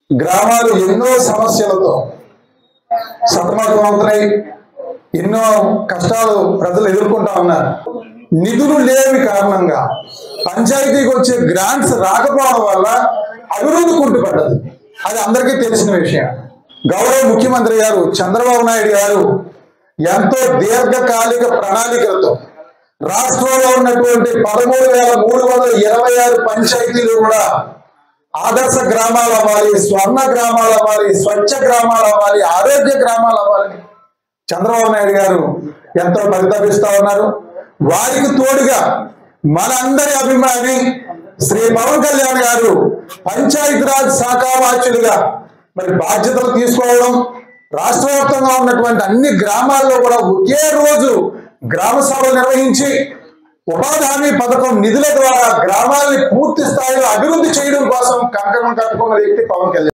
గ్రామాలు ఎన్నో సమస్యలతో సతమతమవుతున్నాయి. ఎన్నో కష్టాలు ప్రజలు ఎదుర్కొంటా ఉన్నారు. నిధులు లేని కారణంగా పంచాయతీకి వచ్చే గ్రాంట్స్ రాకపోవడం వల్ల అభివృద్ధి కుంటుపడ్డది. అది అందరికీ తెలిసిన విషయం. గౌరవ ముఖ్యమంత్రి గారు చంద్రబాబు నాయుడు గారు ఎంతో దీర్ఘకాలిక ప్రణాళికలతో రాష్ట్రంలో ఉన్నటువంటి 13,326 పంచాయతీలు కూడా ఆదర్శ గ్రామాలు అవ్వాలి, స్వర్ణ గ్రామాలు అవ్వాలి, స్వచ్ఛ గ్రామాలు అవ్వాలి, ఆరోగ్య గ్రామాలు అవ్వాలని చంద్రబాబు నాయుడు గారు ఎంతో పరితపిస్తా ఉన్నారు. వారికి తోడుగా మనందరి అభిమాని శ్రీ పవన్ కళ్యాణ్ గారు పంచాయతీరాజ్ శాఖ వాచ్యులుగా మరి బాధ్యతలు తీసుకోవడం, రాష్ట్ర వ్యాప్తంగా ఉన్నటువంటి అన్ని గ్రామాల్లో కూడా ఒకే రోజు గ్రామ సభలు నిర్వహించి ఉపాధి హామీ పథకం నిధుల ద్వారా గ్రామాల్ని పూర్తి స్థాయిలో అభివృద్ధి చేయడం కోసం కంకణం కట్టుకున్న వ్యక్తి పవన్ కళ్యాణ్.